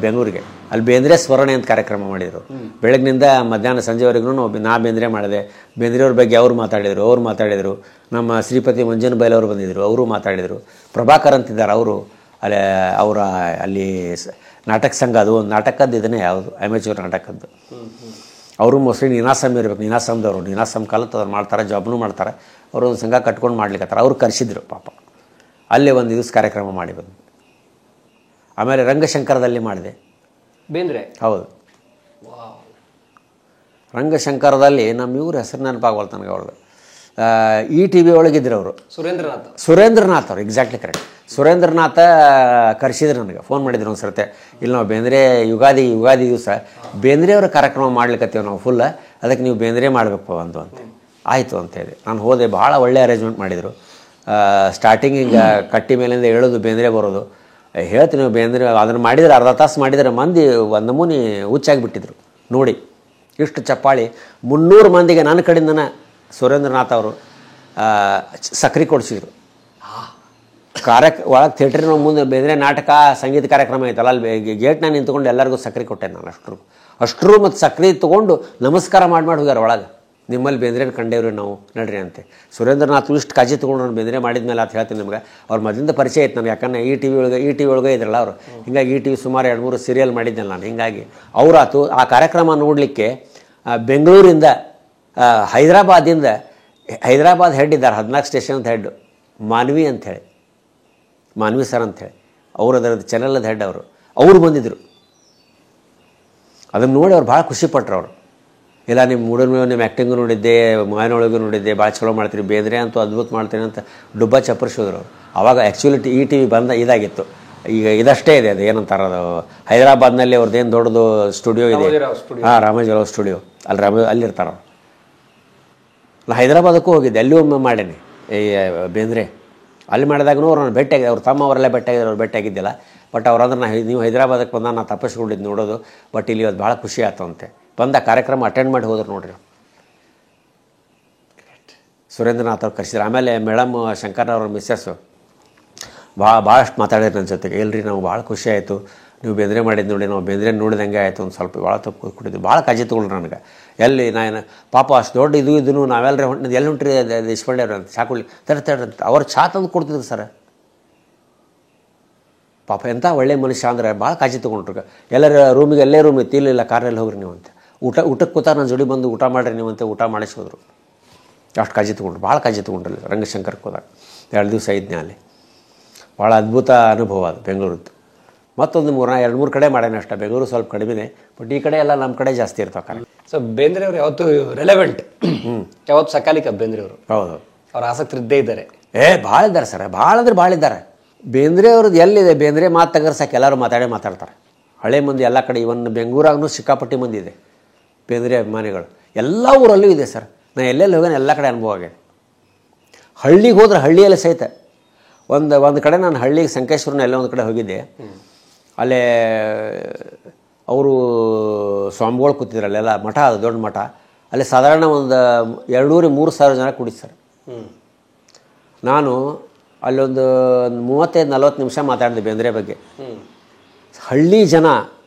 ಬೆಂಗಳೂರಿಗೆ. ಅಲ್ಲಿ ಬೇಂದ್ರೆ ಸ್ವರಣೆ ಅಂತ ಕಾರ್ಯಕ್ರಮ ಮಾಡಿದರು. ಬೆಳಗ್ಗಿನಿಂದ ಮಧ್ಯಾಹ್ನ ಸಂಜೆವರೆಗೂ ನಾ ಬೇಂದ್ರೆ ಮಾಡಿದೆ. ಬೇಂದ್ರೆಯವ್ರ ಬಗ್ಗೆ ಅವ್ರು ಮಾತಾಡಿದರು. ನಮ್ಮ ಶ್ರೀಪತಿ ಮಂಜನ್ ಬೈಲವರು ಬಂದಿದ್ದರು, ಅವರು ಮಾತಾಡಿದರು. ಪ್ರಭಾಕರ್ ಅಂತಿದ್ದಾರೆ, ಅವರು ಅಲ್ಲಿ ನಾಟಕ ಸಂಘ, ಅದು ಒಂದು ನಾಟಕದ್ದು ಇದನ್ನೇ ಯಾವುದು ಅಮೆಚೂರ್ ನಾಟಕದ್ದು. ಅವರು ಮೋಸ್ಟ್ಲಿ ನೀನಾಸಮ್ ಇರಬೇಕು, ನೀನಾಸಮ್ದವರು. ನೀನಾಸಮ್ ಕಲಿತು ಅವ್ರು ಮಾಡ್ತಾರೆ, ಜಾಬ್ನೂ ಮಾಡ್ತಾರೆ. ಅವರು ಒಂದು ಸಂಘ ಕಟ್ಕೊಂಡು ಮಾಡ್ಲಿಕ್ಕತ್ತಾರೆ. ಅವ್ರು ಕರೆಸಿದ್ರು ಪಾಪ. ಅಲ್ಲೇ ಒಂದು ದಿವಸ ಕಾರ್ಯಕ್ರಮ ಮಾಡಿ ಬಂದು. ಆಮೇಲೆ ರಂಗಶಂಕರದಲ್ಲಿ ಮಾಡಿದೆ. ಬೇಂದ್ರೆ? ಹೌದು. ರಂಗಶಂಕರದಲ್ಲಿ ನಮ್ಮ ಇವ್ರ ಹೆಸರು ನೆನಪಾಗವಲ್ತು ನನಗೆ. ಅವ್ರದ್ದು ETV ಒಳಗಿದ್ರು ಅವರು. ಸುರೇಂದ್ರನಾಥ್ ಅವರು, ಎಕ್ಸಾಕ್ಟ್ಲಿ ಕರೆಕ್ಟ್. ಸುರೇಂದ್ರನಾಥ ಕರೆಸಿದ್ರು ನನಗೆ, ಫೋನ್ ಮಾಡಿದ್ರು ಒಂದು ಸರ್ತೆ. ಇಲ್ಲಿ ನಾವು ಬೇಂದ್ರೆ ಯುಗಾದಿ ದಿವಸ ಬೇಂದ್ರೆಯವರ ಕಾರ್ಯಕ್ರಮ ಮಾಡ್ಲಿಕ್ಕತ್ತೀವಿ ನಾವು ಫುಲ್, ಅದಕ್ಕೆ ನೀವು ಬೇಂದ್ರೆ ಮಾಡಬೇಕು ಅಂತ ಆಯಿತು ಅಂತೇಳಿ ನಾನು ಹೋದೆ. ಭಾಳ ಒಳ್ಳೆ ಅರೇಂಜ್ಮೆಂಟ್ ಮಾಡಿದರು. ಸ್ಟಾರ್ಟಿಂಗ್ ಹಿಂಗೆ ಕಟ್ಟಿ ಮೇಲಿಂದ ಹೇಳೋದು, ಬೇಂದ್ರೆ ಬರೋದು. ಹೇಳ್ತೀನಿ ಬೇಂದ್ರೆ ಅದನ್ನು ಮಾಡಿದರೆ ಅರ್ಧ ತಾಸು ಮಾಡಿದರೆ ಮಂದಿ ಒಂದು ನಮೂನಿ ಹುಚ್ಚಾಗಿಬಿಟ್ಟಿದ್ರು ನೋಡಿ. ಇಷ್ಟು ಚಪ್ಪಾಳಿ 300 ಮಂದಿಗೆ ನನ್ನ ಕಡೆಯಿಂದನೇ ಸುರೇಂದ್ರನಾಥ್ ಅವರು ಸಕ್ರೆ ಕೊಡಿಸಿದ್ರು. ಒಳಗೆ ಥಿಯೇಟ್ರಿನ ಮುಂದೆ ಬೇಂದ್ರೆ ನಾಟಕ ಸಂಗೀತ ಕಾರ್ಯಕ್ರಮ ಐತಲ್ಲ, ಅಲ್ಲಿ ಗೇಟ್ನಾಗ ನಿಂತ್ಕೊಂಡು ಎಲ್ಲರಿಗೂ ಸಕ್ರೆ ಕೊಟ್ಟೆ ನಾನು. ಅಷ್ಟರು ಅಷ್ಟರು ಮತ್ತು ಸಕ್ರೆ ತೊಗೊಂಡು ನಮಸ್ಕಾರ ಮಾಡಿ ಹೋಗ್ಯಾರ ಒಳಗೆ. ನಿಮ್ಮಲ್ಲಿ ಬೇಂದ್ರೆನ ಕಂಡೇವ್ರಿ ನಾವು ನಡ್ರಿ ಅಂತೆ. ಸುರೇಂದ್ರನಾಥ್ ಇಷ್ಟು ಕಾಜಿ ತೊಗೊಂಡು ನಾನು ಬೇಂದ್ರೆ ಮಾಡಿದ್ಮೇಲೆ ಅಂತ ಹೇಳ್ತೀನಿ ನಿಮ್ಗೆ. ಅವ್ರ ಮೊದಲಿಂದ ಪರಿಚಯ ಐತೆ ನನಗೆ, ಯಾಕಂದ್ರೆ ಈ ಟಿ ವಿ ಒಳಗೆ ಇದ್ರಲ್ಲ ಅವರು. ಹಿಂಗಾಗಿ ಈ ಟಿ ವಿ ಸುಮಾರು 2-3 ಸೀರಿಯಲ್ ಮಾಡಿದ್ದೆನಲ್ಲ ನಾನು. ಹಿಂಗಾಗಿ ಅವರಾತು ಆ ಕಾರ್ಯಕ್ರಮ ನೋಡಲಿಕ್ಕೆ ಬೆಂಗಳೂರಿಂದ ಹೈದರಾಬಾದ್ ಹೆಡ್ ಇದ್ದಾರೆ, 14 ಸ್ಟೇಷನ್ದ ಹೆಡ್ ಮಾನ್ವಿ ಅಂಥೇಳಿ, ಮಾನ್ವಿ ಸರ್ ಅಂಥೇಳಿ ಅವರು ಅದರದ್ದು ಚಾನಲ್ದ ಹೆಡ್ ಅವರು ಬಂದಿದ್ದರು. ಅದನ್ನು ನೋಡಿ ಅವ್ರು ಭಾಳ ಖುಷಿಪಟ್ರು ಅವರು. ಇಲ್ಲ ನಿಮ್ಮ ಮೂಡಲ್ಮೇಲೆ ನಿಮ್ಮ ಆ್ಯಕ್ಟಿಂಗು ನೋಡಿದ್ದೆ, ಮಾಯನೊಳಗೂ ನೋಡಿದ್ದೆ, ಭಾಳ ಚಲೋ ಮಾಡ್ತೀರಿ, ಬೇಂದ್ರೆ ಅಂತೂ ಅದ್ಭುತ ಮಾಡ್ತೀನಿ ಅಂತ ಡುಬ್ಬ ಚಪ್ಪರಿಸೋದ್ರು ಅವರು. ಆವಾಗ ಆ್ಯಕ್ಚುಲಿ ಈ ಟಿ ವಿ ಬಂದ ಇದಾಗಿತ್ತು. ಈಗ ಇದಷ್ಟೇ ಇದೆ, ಅದು ಏನಂತಾರೆ ಅದು ಹೈದರಾಬಾದ್ನಲ್ಲಿ ಅವ್ರದ್ದೇನು ದೊಡ್ಡದು ಸ್ಟುಡಿಯೋ ಇದೆ. ಹಾಂ, ರಾಮೋಜಿರಾವ್ ಸ್ಟುಡಿಯೋ ಅಲ್ಲಿರ್ತಾರೆ ಅವರು. ನಾನು ಹೈದರಾಬಾದಕ್ಕೂ ಹೋಗಿದ್ದೆ, ಅಲ್ಲಿ ಒಮ್ಮೆ ಮಾಡೇನಿ ಈ ಬೇಂದ್ರೆ. ಅಲ್ಲಿ ಮಾಡಿದಾಗೂ ಅವ್ರು ನಾನು ಭೇಟಿಯಾಗಿದೆ, ಅವ್ರ ತಮ್ಮ ಅವರೆಲ್ಲ ಭೇಟಿಯಾಗಿದ್ರು, ಅವ್ರು ಭೇಟಿಯಾಗಿದ್ದಿಲ್ಲ. ಬಟ್ ಅವ್ರಂದ್ರೆ ನೀವು ಹೈದರಾಬಾದಕ್ಕೆ ಬಂದ ನಾನು ತಪ್ಪಿಸ್ಕೊಂಡಿದ್ದು ನೋಡೋದು. ಬಟ್ ಇಲ್ಲಿ ಅದು ಭಾಳ ಖುಷಿ ಆಯ್ತು ಅಂತೆ. ಬಂದ ಕಾರ್ಯಕ್ರಮ ಅಟೆಂಡ್ ಮಾಡಿ ಹೋದ್ರು ನೋಡ್ರಿ. ಸುರೇಂದ್ರನಾಥ್ ಅವ್ರು ಕರೆಸಿದ್ರು. ಆಮೇಲೆ ಮೇಡಮ್ ಶಂಕರ್ನವ್ರ ಮಿಸ್ಸಸ್ಸು ಭಾಳಷ್ಟು ಮಾತಾಡಿದ್ರು ನನ್ನ ಜೊತೆಗೆ. ಇಲ್ರಿ ನಾವು ಭಾಳ ಖುಷಿ ಆಯಿತು, ನೀವು ಬೇಂದ್ರೆ ಮಾಡಿದ್ದು ನೋಡಿ, ನಾವು ಬೇಂದ್ರೆ ನೋಡಿದಂಗೆ ಆಯಿತು. ಒಂದು ಸ್ವಲ್ಪ ಭಾಳ ತಪ್ಪು ಕುಡಿದ್ವಿ, ಭಾಳ ಕಾಳಜಿ ತೊಗೊಂಡ್ರು ನನಗೆ. ಎಲ್ಲಿ ನಾನು ಪಾಪ ಅಷ್ಟು ದೊಡ್ಡ ಇದನ್ನು ನಾವೆಲ್ಲರೂ ಎಲ್ಲಿ ಹೊಂಟ್ರಿ ದೇಶಪಾಂಡೆ ಅವ್ರು ಅಂತ ಚಾಕುಳಿ ತಡ್ರಿ ಅಂತ ಅವ್ರು ಚಾ ತಂದು ಕೊಡ್ತಿದ್ರು ಸರ್. ಪಾಪ ಎಂಥ ಒಳ್ಳೆ ಮನುಷ್ಯ ಅಂದರೆ ಭಾಳ ಕಾಳಜಿ ತೊಗೊಂಡ್ರು. ಎಲ್ಲರ ರೂಮಿಗೆ ಎಲ್ಲೇ ರೂಮ್ ಇತ್ತು, ಇಲ್ಲ ಕಾರಲ್ಲಿ ಹೋಗ್ರಿ ನೀವು ಅಂತ. ಊಟಕ್ಕೆ ಕೂತ ನನ್ನ ಜೋಡಿ ಬಂದು ಊಟ ಮಾಡಿರಿ ನೀವು ಅಂತ ಊಟ ಮಾಡಿಸೋದ್ರು. ಅಷ್ಟು ಕಾಳಜಿ ತೊಗೊಂಡ್ರು, ಭಾಳ ಕಾಳಜಿ ತೊಗೊಂಡ್ರಲ್ಲ. ರಂಗಶಂಕರ್ಗೆ ಹೋದಾಗ 2 ದಿವಸ ಇದ್ನೇ ಅಲ್ಲಿ. ಭಾಳ ಅದ್ಭುತ ಅನುಭವ ಅದು ಬೆಂಗಳೂರದ್ದು. ಮತ್ತೊಂದು 2-3 ಕಡೆ ಮಾಡೇನೆ ಅಷ್ಟೇ. ಬೆಂಗಳೂರು ಸ್ವಲ್ಪ ಕಡಿಮೆ, ಬಟ್ ಈ ಕಡೆ ಎಲ್ಲ ನಮ್ಮ ಕಡೆ ಜಾಸ್ತಿ ಇರ್ತಾವೆ ಕಾರಣ. ಸೊ ಬೇಂದ್ರೆ ಅವರು ಯಾವತ್ತು ರೆಲೆವೆಂಟ್, ಯಾವತ್ತು ಸಕಾಲಿಕ ಬೇಂದ್ರೆ ಅವರು. ಹೌದು, ಅವ್ರ ಆಸಕ್ತರಿದ್ದೇ ಇದ್ದಾರೆ. ಭಾಳ ಇದ್ದಾರೆ ಸರ್, ಭಾಳ ಅಂದ್ರೆ ಭಾಳ ಇದ್ದಾರೆ. ಬೇಂದ್ರೆ ಅವ್ರದ್ದು ಎಲ್ಲಿದೆ, ಬೇಂದ್ರೆ ಮಾತು ತೆಗೆದ್ರೆ ಸಾಕು ಎಲ್ಲರೂ ಮಾತಾಡ್ತಾರೆ. ಹಳೆ ಮಂದಿ ಎಲ್ಲ ಕಡೆ, ಇವನ್ ಬೆಂಗಳೂರಾಗೂ ಸಿಕ್ಕಾಪಟ್ಟಿ ಮಂದಿ ಇದೆ ಬೇಂದ್ರೆ ಅಭಿಮಾನಿಗಳು. ಎಲ್ಲ ಊರಲ್ಲೂ ಇದೆ ಸರ್. ನಾನು ಎಲ್ಲೆಲ್ಲಿ ಹೋಗೋಣ ಎಲ್ಲ ಕಡೆ ಅನುಭವ ಆಗಿದೆ. ಹಳ್ಳಿಗೆ ಹೋದ್ರೆ ಹಳ್ಳಿಯಲ್ಲಿ ಸಹಿತ ಒಂದು ಕಡೆ ನಾನು ಹಳ್ಳಿಗೆ ಸಂಕೇಶ್ವರನ ಎಲ್ಲ ಒಂದು ಕಡೆ ಹೋಗಿದ್ದೆ. ಅಲ್ಲೇ ಅವರು ಸ್ವಾಮಿಗಳು ಕೂತಿದ್ರು, ಅಲ್ಲೆಲ್ಲ ಮಠ, ಅದು ದೊಡ್ಡ ಮಠ. ಅಲ್ಲಿ ಸಾಧಾರಣ ಒಂದು 2,000-3,000 ಜನ ಕೂಡಿಸ್ತಾರೆ. ನಾನು ಅಲ್ಲೊಂದು 35-40 ನಿಮಿಷ ಮಾತಾಡಿದೆ ಬೇಂದ್ರೆ ಬಗ್ಗೆ. ಹಳ್ಳಿ ಜನ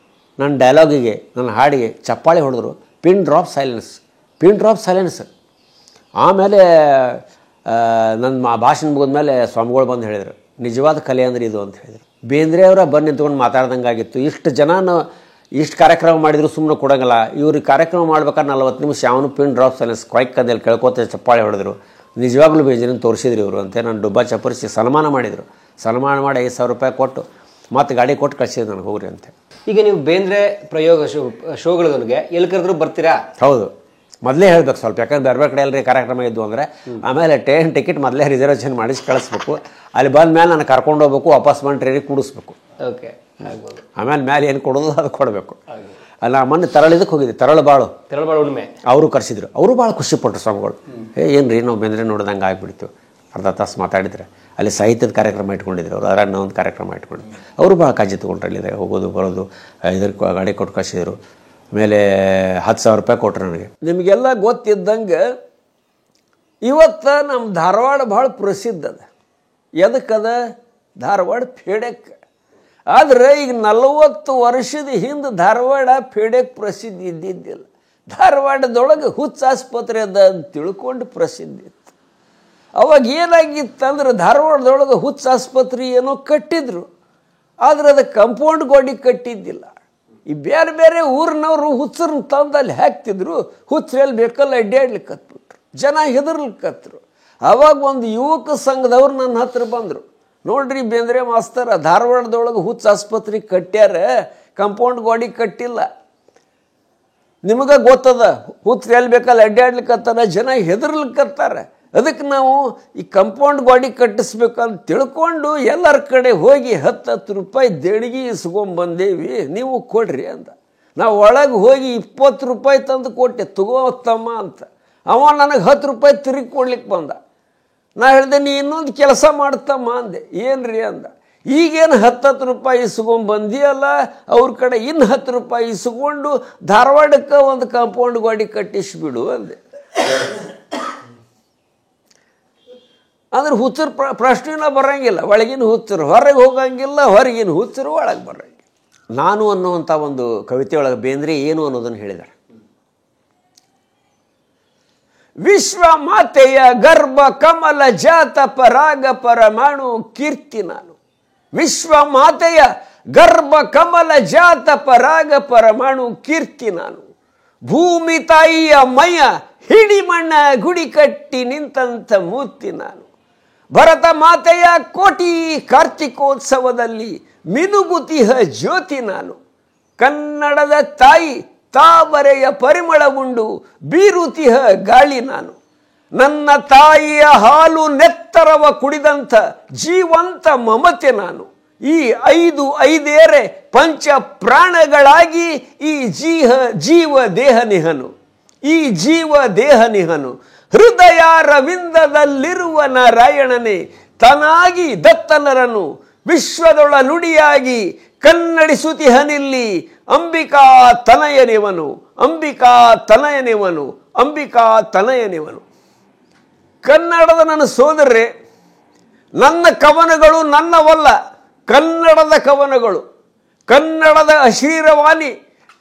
ನನ್ನ ಡೈಲಾಗಿಗೆ, ನನ್ನ ಹಾಡಿಗೆ ಚಪ್ಪಾಳಿ ಹೊಡೆದ್ರು. Pin drop silence. ಆಮೇಲೆ ನನ್ನ ಭಾಷಣ ಮುಗಿದ್ಮೇಲೆ ಸ್ವಾಮಿಗಳು ಬಂದು ಹೇಳಿದರು, ನಿಜವಾದ ಕಲೆ ಅಂದ್ರೆ ಇದು ಅಂತ ಹೇಳಿದರು. ಬೇಂದ್ರೆ ಅವರ ಬಂದು ನಿಂತ್ಕೊಂಡು ಮಾತಾಡ್ದಂಗಾಗಿತ್ತು. ಇಷ್ಟು ಕಾರ್ಯಕ್ರಮ ಮಾಡಿದ್ರು ಸುಮ್ಮನೆ ಕೊಡೋಂಗಿಲ್ಲ. ಇವ್ರಿಗೆ ಕಾರ್ಯಕ್ರಮ ಮಾಡ್ಬೇಕಾದ್ರೆ 40 ನಿಮಿಷ ಅವನು ಪಿನ್ ಡ್ರಾಪ್ ಸೈಲೆನ್ಸ್ ಕೊಯ್ಕಂದಲ್ಲಿ ಕೇಳ್ಕೊತ ಚಪ್ಪಾಳಿ ಹೊಡೆದ್ರು. ನಿಜವಾಗ್ಲೂ ಬೇಂದ್ರೆನ ತೋರಿಸಿದ್ರು ಇವರು ಅಂತ. ನಾನು ಡುಬ್ಬ ಚಪ್ಪರಿಸಿ ಸನ್ಮಾನ ಮಾಡಿದರು. ಸನ್ಮಾನ ಮಾಡಿ 5,000 ರೂಪಾಯಿ ಕೊಟ್ಟು ಮತ್ತು ಗಾಡಿ ಕೊಟ್ಟು ಕಳಿಸಿದ್ರು ನನಗೆ, ಹೋಗ್ರಿ ಅಂತ. ಈಗ ನೀವು ಬೇಂದ್ರೆ ಪ್ರಯೋಗ ಶೋಗಳಿಗೆ ಎಲ್ಲಿ ಕರೆದ್ರು ಬರ್ತೀರಾ? ಹೌದು, ಮೊದಲೇ ಹೇಳ್ಬೇಕು ಸ್ವಲ್ಪ, ಯಾಕಂದ್ರೆ ಬೇರೆ ಕಡೆ ಎಲ್ಲರಿ ಕಾರ್ಯಕ್ರಮ ಇದ್ದು ಅಂದರೆ ಆಮೇಲೆ ಟ್ರೈನ್ ಟಿಕೆಟ್ ಮೊದಲೇ ರಿಸರ್ವೇಷನ್ ಮಾಡಿಸಿ ಕಳಿಸ್ಬೇಕು. ಅಲ್ಲಿ ಬಂದ ಮೇಲೆ ನಾನು ಕರ್ಕೊಂಡು ಹೋಗ್ಬೇಕು, ವಾಪಸ್ ಬಂದು ಟ್ರೈನಿಗೆ ಕೂಡಿಸ್ಬೇಕು. ಓಕೆ, ಆಗ್ಬೋದು. ಆಮೇಲೆ ಮೇಲೆ ಏನು ಕೊಡೋದು ಅದು ಕೊಡಬೇಕು. ಅಲ್ಲ, ಮೊನ್ನೆ ತರಳಿದಕ್ಕೆ ಹೋಗಿದ್ದೆ, ತರಳಬಾಳು ಉಣ್ಮೆ ಅವರು ಕರೆಸಿದ್ರು. ಅವರು ಭಾಳ ಖುಷಿಪಟ್ಟರು ಸ್ವಾಮಿಗಳು. ಏನು ರೀ ನಾವು ಬೇಂದ್ರೆ ನೋಡಿದಂಗೆ ಆಗಿಬಿಡ್ತು. ಅರ್ಧ ತಾಸು ಮಾತಾಡಿದ್ರೆ ಅಲ್ಲಿ ಸಾಹಿತ್ಯದ ಕಾರ್ಯಕ್ರಮ ಇಟ್ಕೊಂಡಿದ್ರು ಅವರು, ಅದರ ಒಂದು ಕಾರ್ಯಕ್ರಮ ಇಟ್ಕೊಂಡಿದ್ರು. ಅವರು ಭಾಳ ಕಾಳಜಿ ತೊಗೊಂಡ್ರು. ಅಲ್ಲಿದೆ ಹೋಗೋದು ಬರೋದು, ಗಾಡಿ ಕೊಟ್ಟು ಕಳಿಸಿದ್ರು. ಆಮೇಲೆ 10,000 ರೂಪಾಯಿ ಕೊಟ್ಟರು ನನಗೆ. ನಿಮಗೆಲ್ಲ ಗೊತ್ತಿದ್ದಂಗೆ ಇವತ್ತು ನಮ್ಮ ಧಾರವಾಡ ಭಾಳ ಪ್ರಸಿದ್ಧ ಅದ. ಎದಕ್ಕದ? ಧಾರವಾಡ ಫೇಡೆಕ್. ಆದರೆ ಈಗ 40 ವರ್ಷದ ಹಿಂದೆ ಧಾರವಾಡ ಫೇಡೆಕ್ ಪ್ರಸಿದ್ಧಿ ಇದ್ದಿದ್ದಿಲ್ಲ. ಧಾರವಾಡದೊಳಗೆ ಹುಚ್ಚ ಆಸ್ಪತ್ರೆ ಅದ ಅಂತ ತಿಳ್ಕೊಂಡು ಪ್ರಸಿದ್ಧಿ ಇತ್ತು. ಅವಾಗ ಏನಾಗಿತ್ತಂದ್ರೆ ಧಾರವಾಡದೊಳಗೆ ಹುಚ್ಚ ಆಸ್ಪತ್ರೆ ಏನೋ ಕಟ್ಟಿದ್ರು, ಆದರೆ ಅದು ಕಂಪೌಂಡ್ ಗೋಡಿ ಕಟ್ಟಿದ್ದಿಲ್ಲ. ಈ ಬೇರೆ ಬೇರೆ ಊರಿನವರು ಹುಚ್ಚರನ್ನ ತಂದು ಅಲ್ಲಿ ಹಾಕ್ತಿದ್ರು. ಹುಚ್ಚರಲ್ಲಿ ಬೇಕಲ್ಲ ಅಡ್ಡಾಡ್ಲಿಕ್ಕೆ ಹತ್ಬಿಟ್ರು, ಜನ ಹೆದರ್ಲಿಕ್ಕತ್ರು. ಆವಾಗ ಒಂದು ಯುವಕ ಸಂಘದವ್ರು ನನ್ನ ಹತ್ರ ಬಂದರು. ನೋಡ್ರಿ ಬೇಂದ್ರೆ ಮಾಸ್ತರ, ಧಾರವಾಡದೊಳಗೆ ಹುಚ್ಚ ಆಸ್ಪತ್ರೆ ಕಟ್ಟ್ಯಾರ, ಕಂಪೌಂಡ್ ಗೋಡಿ ಕಟ್ಟಿಲ್ಲ. ನಿಮಗೆ ಗೊತ್ತದ, ಹುಚ್ಚ ಎಲ್ಲಿ ಬೇಕಲ್ಲ ಅಡ್ಡಾಡ್ಲಿಕ್ಕತ್ತಾರ, ಜನ ಹೆದರ್ಲಿಕ್ಕತ್ತಾರೆ. ಅದಕ್ಕೆ ನಾವು ಈ ಕಂಪೌಂಡ್ ಗೋಡಿ ಕಟ್ಟಿಸ್ಬೇಕಂತ ತಿಳ್ಕೊಂಡು ಎಲ್ಲರ ಕಡೆ ಹೋಗಿ 10 ರೂಪಾಯಿ ದೇಣಿಗೆ ಇಸ್ಕೊಂಬಂದೇವಿ, ನೀವು ಕೊಡ್ರಿ ಅಂತ. ನಾವು ಒಳಗೆ ಹೋಗಿ 20 ರೂಪಾಯಿ ತಂದು ಕೊಟ್ಟೆ, ತಗೋತಮ್ಮ ಅಂತ. ಅವ ನನಗೆ 10 ರೂಪಾಯಿ ತಿರುಗಿ ಕೊಡ್ಲಿಕ್ಕೆ ಬಂದ. ನಾ ಹೇಳಿದೆ, ನೀ ಇನ್ನೊಂದು ಕೆಲಸ ಮಾಡ್ತಮ್ಮ ಅಂದೆ. ಏನ್ರಿ ಅಂದ. ಈಗೇನು 10 ರೂಪಾಯಿ ಇಸ್ಕೊಂಬಂದಿಯಲ್ಲ, ಅವ್ರ ಕಡೆ ಇನ್ನು 10 ರೂಪಾಯಿ ಇಸ್ಕೊಂಡು ಧಾರವಾಡಕ್ಕೆ ಒಂದು ಕಾಂಪೌಂಡ್ ಗೋಡಿ ಕಟ್ಟಿಸ್ಬಿಡು ಅಂದೆ. ಅಂದ್ರೆ ಹುಚ್ಚರು ಪ್ರಶ್ನೆನ ಬರೋಂಗಿಲ್ಲ. ಒಳಗಿನ ಹುಚ್ಚರು ಹೊರಗೆ ಹೋಗಂಗಿಲ್ಲ, ಹೊರಗಿನ ಹುಚ್ಚರು ಒಳಗೆ ಬರೋಂಗಿಲ್ಲ. ನಾನು ಅನ್ನುವಂಥ ಒಂದು ಕವಿತೆಯೊಳಗೆ ಬೇಂದ್ರೆ ಏನು ಅನ್ನೋದನ್ನು ಹೇಳಿದ್ದಾರೆ. ವಿಶ್ವ ಮಾತೆಯ ಗರ್ಭ ಕಮಲ ಜಾತ ಪರಾಗ ಪರಮಾಣು ಕೀರ್ತಿ ನಾನು. ವಿಶ್ವ ಮಾತೆಯ ಗರ್ಭ ಕಮಲ ಜಾತ ಪರಾಗ ಪರಮಾಣು ಕೀರ್ತಿ ನಾನು. ಭೂಮಿ ತಾಯಿಯ ಮೈಯ ಹಿಡಿ ಮಣ್ಣ ಗುಡಿ ಕಟ್ಟಿ ನಿಂತಂಥ ಮೂರ್ತಿ ನಾನು. ಭರತ ಮಾತೆಯ ಕೋಟಿ ಕಾರ್ತಿಕೋತ್ಸವದಲ್ಲಿ ಮಿನುಗುತಿಹ ಜ್ಯೋತಿ ನಾನು. ಕನ್ನಡದ ತಾಯಿ ತಾವರೆಯ ಪರಿಮಳ ಉಂಡು ಬೀರುತಿಹ ಗಾಳಿ ನಾನು. ನನ್ನ ತಾಯಿಯ ಹಾಲು ನೆತ್ತರವ ಕುಡಿದಂಥ ಜೀವಂತ ಮಮತೆ ನಾನು. ಈ ಐದೇರೆ ಪಂಚ ಪ್ರಾಣಗಳಾಗಿ ಈ ಜೀವ ದೇಹ ನಿಹನು. ಈ ಜೀವ ದೇಹ ನಿಹನು. ಹೃದಯಾರವಿಂದದಲ್ಲಿರುವ ನಾರಾಯಣನೇ ತನಾಗಿ ದತ್ತನರನು ವಿಶ್ವದೊಳ ನುಡಿಯಾಗಿ ಕನ್ನಡಿಸುತಿಹನಿಲ್ಲಿ. ಅಂಬಿಕಾ ತನಯನಿವನು, ಅಂಬಿಕಾ ತನಯನಿವನು, ಅಂಬಿಕಾ ತನಯನಿವನು. ಕನ್ನಡದ ನನ್ನ ಸೋದರರೇ, ನನ್ನ ಕವನಗಳು ನನ್ನವಲ್ಲ, ಕನ್ನಡದ ಕವನಗಳು. ಕನ್ನಡದ ಅಶರೀರವಾಣಿ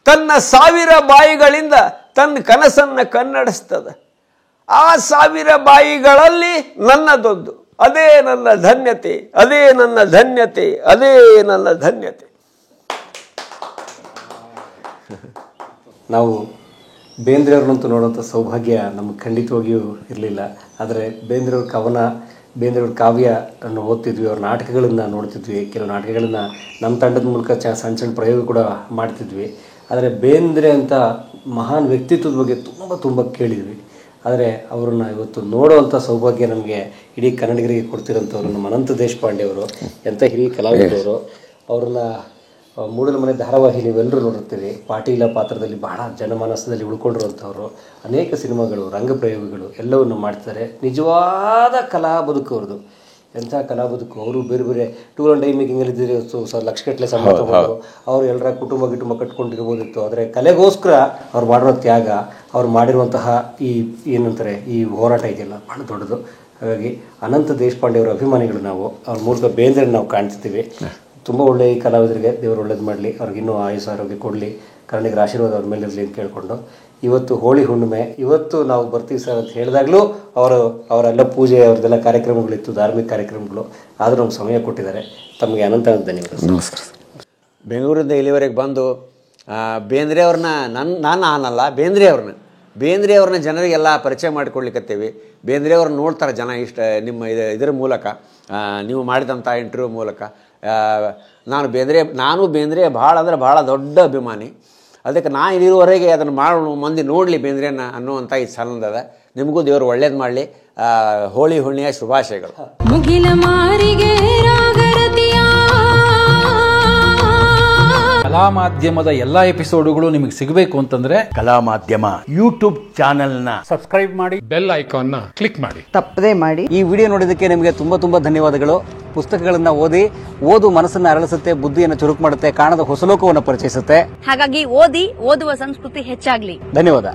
ತನ್ನ 1000 ಬಾಯಿಗಳಿಂದ ತನ್ನ ಕನಸನ್ನು ಕನ್ನಡಿಸ್ತದೆ. ಆ 1000 ಬಾಯಿಗಳಲ್ಲಿ ನನ್ನದೊಂದು. ಅದೇ ನನ್ನ ಧನ್ಯತೆ, ಅದೇ ನನ್ನ ಧನ್ಯತೆ, ಅದೇ ನನ್ನ ಧನ್ಯತೆ. ನಾವು ಬೇಂದ್ರೆಯವ್ರನ್ನಂತೂ ನೋಡೋಂಥ ಸೌಭಾಗ್ಯ ನಮಗೆ ಖಂಡಿತವಾಗಿಯೂ ಇರಲಿಲ್ಲ. ಆದರೆ ಬೇಂದ್ರೆಯವ್ರ ಕವನ, ಬೇಂದ್ರೆಯವ್ರ ಕಾವ್ಯ ಅನ್ನು ಓದ್ತಿದ್ವಿ, ಅವ್ರ ನಾಟಕಗಳನ್ನು ನೋಡ್ತಿದ್ವಿ. ಕೆಲವು ನಾಟಕಗಳನ್ನು ನಮ್ಮ ತಂಡದ ಮೂಲಕ ಸಣ್ಣ ಸಣ್ಣ ಪ್ರಯೋಗ ಕೂಡ ಮಾಡ್ತಿದ್ವಿ. ಆದರೆ ಬೇಂದ್ರೆ ಅಂತ ಮಹಾನ್ ವ್ಯಕ್ತಿತ್ವದ ಬಗ್ಗೆ ತುಂಬ ಕೇಳಿದ್ವಿ. ಆದರೆ ಅವ್ರನ್ನ ಇವತ್ತು ನೋಡುವಂಥ ಸೌಭಾಗ್ಯ ನಮಗೆ ಇಡೀ ಕನ್ನಡಿಗರಿಗೆ ಕೊಡ್ತಿರೋಂಥವ್ರು ನಮ್ಮ ಅನಂತ ದೇಶಪಾಂಡೆ ಅವರು. ಎಂಥ ಹಿರಿಯ ಕಲಾವಿದವರು. ಅವ್ರನ್ನ ಮೂಡಲಮನೆ ಧಾರಾವಾಹಿ ನೀವೆಲ್ಲರೂ ನೋಡುತ್ತೀರಿ. ಪಾಟೀಲ ಪಾತ್ರದಲ್ಲಿ ಬಹಳ ಜನಮಾನಸದಲ್ಲಿ ಉಳ್ಕೊಂಡಿರುವಂಥವ್ರು. ಅನೇಕ ಸಿನಿಮಾಗಳು, ರಂಗಪ್ರಯೋಗಗಳು ಎಲ್ಲವನ್ನು ಮಾಡ್ತಾರೆ. ನಿಜವಾದ ಕಲಾ ಬದುಕು ಅವ್ರದ್ದು. ಎಂಥ ಕಲಾ ಬದುಕು. ಅವರು ಬೇರೆ ಬೇರೆ ಟೂರ್ ಆ್ಯಂಡ್ ಡೈ ಮೇಕಿಂಗಲ್ಲಿದ್ದರೆ ಲಕ್ಷಗಟ್ಟಲೆ ಸಂಬಳ ತಗೊಂಡು ಅವರು ಎಲ್ಲರ ಕುಟುಂಬ ಕಟ್ಕೊಂಡಿರ್ಬೋದಿತ್ತು. ಆದರೆ ಕಲೆಗೋಸ್ಕರ ಅವ್ರು ಮಾಡಿರೋ ತ್ಯಾಗ, ಅವ್ರು ಮಾಡಿರುವಂತಹ ಏನಂತಾರೆ ಈ ಹೋರಾಟ ಇದೆಯಲ್ಲ ಭಾಳ ದೊಡ್ಡದು. ಹಾಗಾಗಿ ಅನಂತ ದೇಶಪಾಂಡೆ ಅವರ ಅಭಿಮಾನಿಗಳು ನಾವು. ಅವ್ರ ಮೂಲಕ ಬೇಂದ್ರೆ ನಾವು ಕಾಣ್ತಿದ್ದೀವಿ. ತುಂಬ ಒಳ್ಳೆಯ ಕಲಾವಿದರಿಗೆ ದೇವರು ಒಳ್ಳೇದು ಮಾಡಲಿ, ಅವ್ರಿಗಿನ್ನೂ ಆಯುಷ ಆರೋಗ್ಯ ಕೊಡಲಿ, ಕನ್ನಡಿಗರ ಆಶೀರ್ವಾದ ಅವ್ರ ಮೇಲೆ ಇರಲಿ ಅಂತ ಕೇಳಿಕೊಂಡು, ಇವತ್ತು ಹೋಳಿ ಹುಣ್ಣಿಮೆ, ಇವತ್ತು ನಾವು ಬರ್ತೀವಿ ಸರ್ ಅಂತ ಹೇಳಿದಾಗಲೂ ಅವರೆಲ್ಲ ಪೂಜೆ, ಅವ್ರದ್ದೆಲ್ಲ ಕಾರ್ಯಕ್ರಮಗಳಿತ್ತು, ಧಾರ್ಮಿಕ ಕಾರ್ಯಕ್ರಮಗಳು. ಆದರೂ ನಮ್ಗೆ ಸಮಯ ಕೊಟ್ಟಿದ್ದಾರೆ. ತಮಗೆ ಅನಂತ ಧನ್ಯವಾದ. ನಮಸ್ಕಾರ. ಬೆಂಗಳೂರಿಂದ ಇಲ್ಲಿವರೆಗೆ ಬಂದು ಬೇಂದ್ರೆ ಅವ್ರನ್ನ ನಾನು ಆನಲ್ಲ, ಬೇಂದ್ರೆ ಅವ್ರನ್ನ ಜನರಿಗೆಲ್ಲ ಪರಿಚಯ ಮಾಡಿಕೊಡ್ಲಿಕ್ಕತ್ತೀವಿ. ಬೇಂದ್ರೆ ಅವ್ರನ್ನ ನೋಡ್ತಾರೆ ಜನ ನಿಮ್ಮ ಇದರ ಮೂಲಕ, ನೀವು ಮಾಡಿದಂಥ ಇಂಟರ್ವ್ಯೂ ಮೂಲಕ. ನಾನು ಬೇಂದ್ರೆ ಭಾಳ ಅಂದರೆ ಭಾಳ ದೊಡ್ಡ ಅಭಿಮಾನಿ. ಅದಕ್ಕೆ ನಾನು ಇಲ್ಲಿರುವವರೆಗೆ ಅದನ್ನು ಮಂದಿ ನೋಡಲಿ ಬೇಂದ್ರೆನ ಅನ್ನುವಂಥ ಈ ಸಣ್ಣದ. ನಿಮಗೂ ದೇವರು ಒಳ್ಳೇದು ಮಾಡಲಿ. ಹೋಳಿ ಹುಣ್ಣಿಯ ಶುಭಾಶಯಗಳು. ಮುಗಿಲ ಮಾರಿಗೆ ಕಲಾ ಮಾಧ್ಯಮದ ಎಲ್ಲಾ ಎಪಿಸೋಡುಗಳು ನಿಮಗೆ ಸಿಗಬೇಕು ಅಂತಂದ್ರೆ ಕಲಾ ಮಾಧ್ಯಮ ಯೂಟ್ಯೂಬ್ ಚಾನೆಲ್ನ ಸಬ್ಸ್ಕ್ರೈಬ್ ಮಾಡಿ, ಬೆಲ್ ಐಕಾನ್ನ ಕ್ಲಿಕ್ ಮಾಡಿ, ತಪ್ಪದೇ ಮಾಡಿ. ಈ ವಿಡಿಯೋ ನೋಡಿದ್ದಕ್ಕೆ ನಿಮಗೆ ತುಂಬ ಧನ್ಯವಾದಗಳು. ಪುಸ್ತಕಗಳನ್ನು ಓದು ಮನಸ್ಸನ್ನು ಅರಳಿಸುತ್ತೆ, ಬುದ್ಧಿಯನ್ನು ಚುರುಕು ಮಾಡುತ್ತೆ, ಕಾಣದ ಹೊಸ ಲೋಕವನ್ನು ಪರಿಚಯಿಸುತ್ತೆ. ಹಾಗಾಗಿ ಓದುವ ಸಂಸ್ಕೃತಿ ಹೆಚ್ಚಾಗ್ಲಿ. ಧನ್ಯವಾದ.